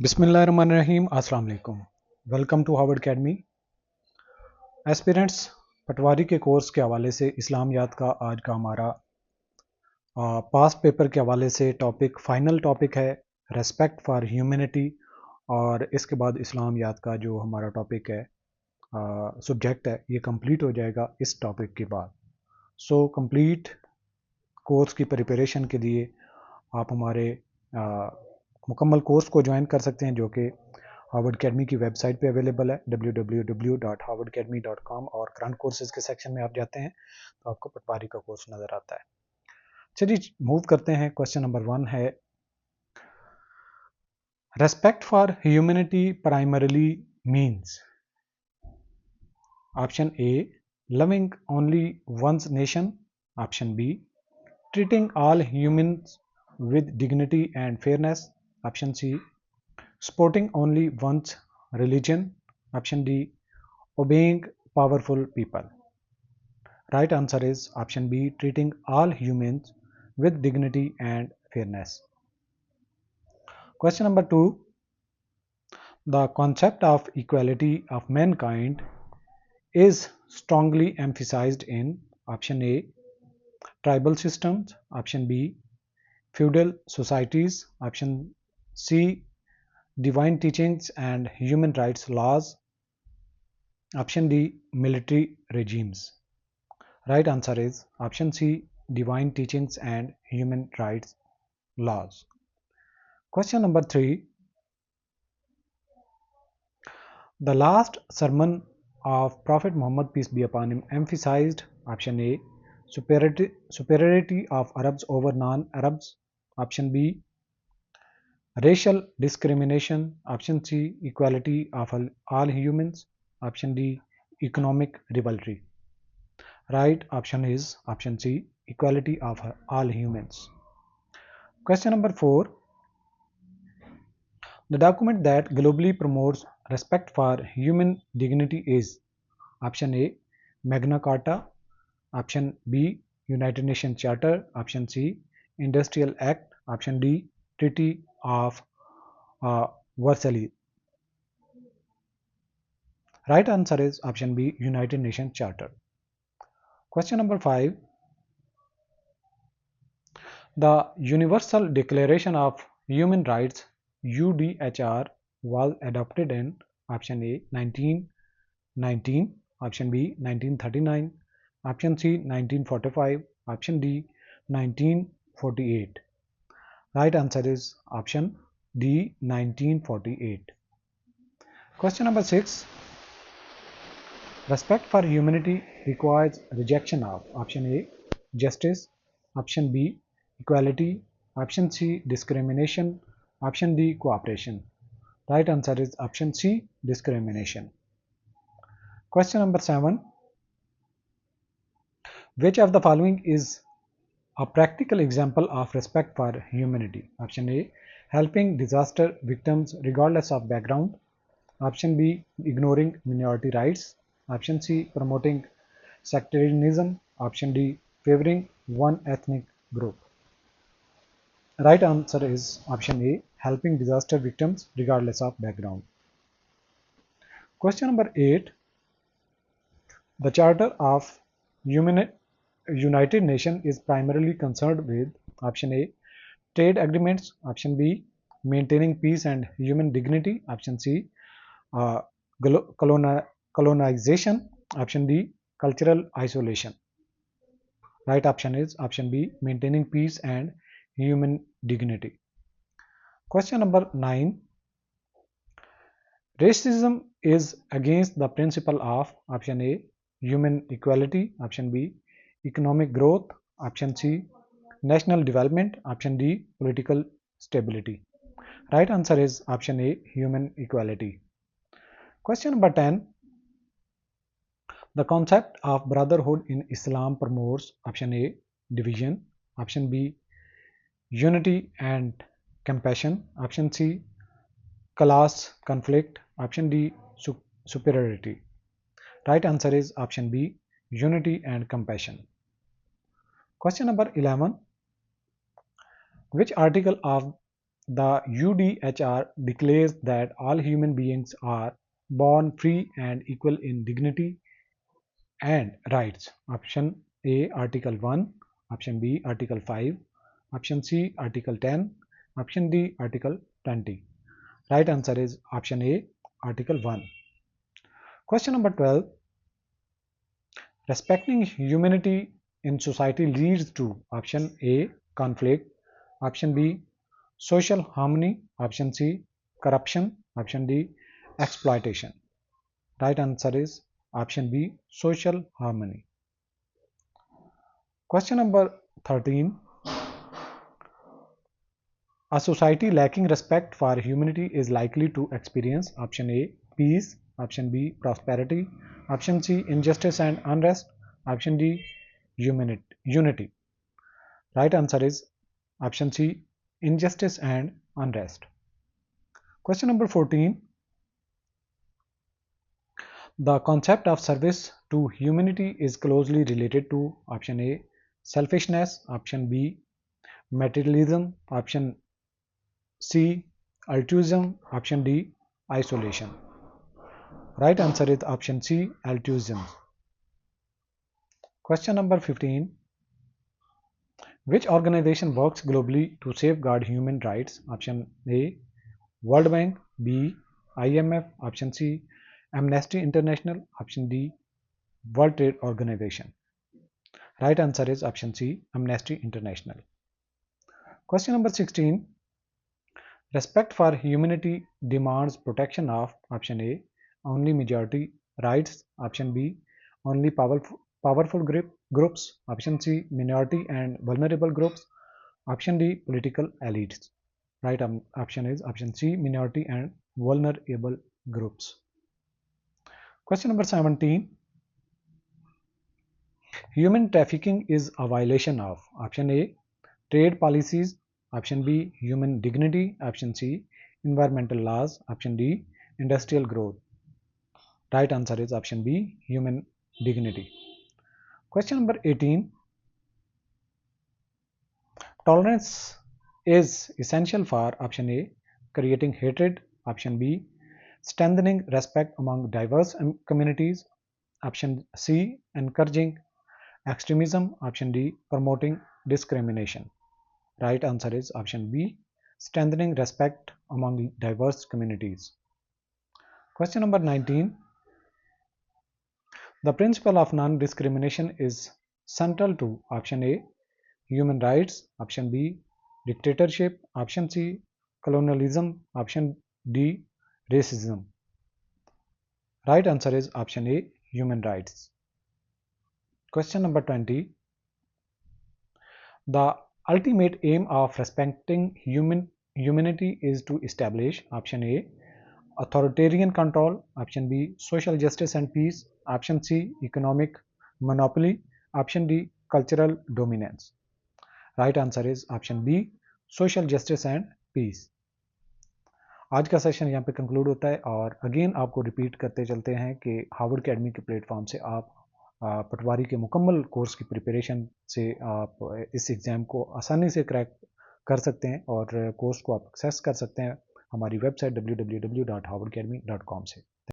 बिस्मिल्लाहिर्रहमानिर्रहीम अस्सलाम वालेकुम। Welcome to Harvard academy. Aspirants, पटवारी के कोर्स के हवाले से इस्लामियात का आज का हमारा पास्ट पेपर के हवाले से फाइनल टॉपिक है रेस्पेक्ट फॉर ह्यूमैनिटी। और इसके बाद इस्लामियात का जो हमारा टॉपिक है, सब्जेक्ट है, ये कंप्लीट हो जाएगा इस टॉपिक के बाद। सो कंप्लीट कोर्स की प्रिपरेशन के लिए आप हमारे मुकम्मल कोर्स को ज्वाइन कर सकते हैं, जो कि हार्वर्ड अकेडमी की वेबसाइट पे अवेलेबल है www.harvardacademy.com, और करंट कोर्सेज के सेक्शन में आप जाते हैं तो आपको पटवारी का कोर्स नज़र आता है। चलिए मूव करते हैं। क्वेश्चन नंबर 1 है, respect for humanity primarily means. Option A, loving only one's nation. Option B, treating all humans with dignity and fairness. Option C, supporting only one's religion. Option D, obeying powerful people. Right answer is option B, treating all humans with dignity and fairness. Question number 2, the concept of equality of mankind is strongly emphasized in option A, tribal systems. Option B, feudal societies. Option C, divine teachings and human rights laws. Option D, military regimes. Right answer is option C, divine teachings and human rights laws. Question number 3, the last sermon of Prophet Muhammad, peace be upon him, emphasized option A, superiority of Arabs over non-Arabs. Option B, racial discrimination. Option C, equality of all humans. Option D, economic rivalry. Right option is option C, equality of all humans. Question number 4, the document that globally promotes respect for human dignity is option A, Magna Carta. Option B, United Nations Charter. Option C, Industrial Act. Option D, Treaty of Versailles. Right answer is option B, United Nations Charter. Question number 5, the Universal Declaration of Human Rights UDHR was adopted in option A, 1919. Option B, 1939. Option C, 1945. Option D, 1948. Right answer is option D, 1948. Question number 6, respect for humanity requires rejection of option A, justice. Option B, equality. Option C, discrimination. Option D, cooperation. Right answer is option C, discrimination. Question number 7, which of the following is a practical example of respect for humanity? Option A, helping disaster victims regardless of background. Option B, ignoring minority rights. Option C, promoting sectarianism. Option D, favoring one ethnic group. Right answer is option A, helping disaster victims regardless of background. Question number 8, the Charter of United Nations is primarily concerned with option A, trade agreements. Option B, maintaining peace and human dignity. Option C, colonization. Option D, cultural isolation. Right option is option B, maintaining peace and human dignity. Question number 9, racism is against the principle of option A, human equality. Option B, economic growth. Option C, national development. Option D, political stability. Right answer is option A, human equality. Question number 10, the concept of brotherhood in Islam promotes option A, division. Option B, unity and compassion. Option C, class conflict. Option D, superiority. Right answer is option B, unity and compassion. Question number 11, which article of The UDHR declares that all human beings are born free and equal in dignity and rights. Option A, Article 1. Option B, Article 5. Option C, Article 10. Option D, Article 20. Right answer is option A, Article 1. Question number 12. Respecting humanity in society leads to option A, conflict. Option B, social harmony. Option C, corruption. Option D, exploitation. Right answer is option B, social harmony. Question number 13. A society lacking respect for humanity is likely to experience option A, peace. Option B, prosperity. Option C, injustice and unrest. Option D, unity. Right answer is option C, injustice and unrest. Question number 14. The concept of service to humanity is closely related to option A, selfishness. Option B, materialism. Option C, altruism. Option D, isolation. Right answer is option C, altruism. Question number 15. Which organization works globally to safeguard human rights? Option A, World Bank. B, IMF. Option C, Amnesty International. Option D, World Trade Organization. Right answer is option C, Amnesty International. Question number 16. Respect for humanity demands protection of option A, only majority rights. Option B, only powerful groups. Option C, minority and vulnerable groups. Option D, political elites. Right option is option C, minority and vulnerable groups. Question number 17. Human trafficking is a violation of option A, trade policies. Option B, human dignity. Option C, environmental laws. Option D, industrial growth. Right answer is option B, human dignity. Question number 18. Tolerance is essential for option A, creating hatred. Option B, strengthening respect among diverse communities. Option C, encouraging extremism. Option D, promoting discrimination. Right answer is option B, strengthening respect among diverse communities. Question number 19. The principle of non-discrimination is central to option A, human rights. Option B, dictatorship. Option C, colonialism. Option D, racism. Right answer is option A, human rights. Question number 20. The ultimate aim of respecting humanity is to establish option A, authoritarian control. Option B, social justice and peace. Option C, economic monopoly. Option D, cultural dominance. Right answer is option B, social justice and peace. आज का session यहाँ पे conclude होता है और again आपको repeat करते चलते हैं कि हार्वर्ड अकेडमी के प्लेटफॉर्म से आप पटवारी के मुकम्मल कोर्स की प्रिपरेशन से आप इस एग्ज़ाम को आसानी से क्रैक कर सकते हैं और कोर्स को आप एक्सेस कर सकते हैं हमारी वेबसाइट www.harvardacademy.com से।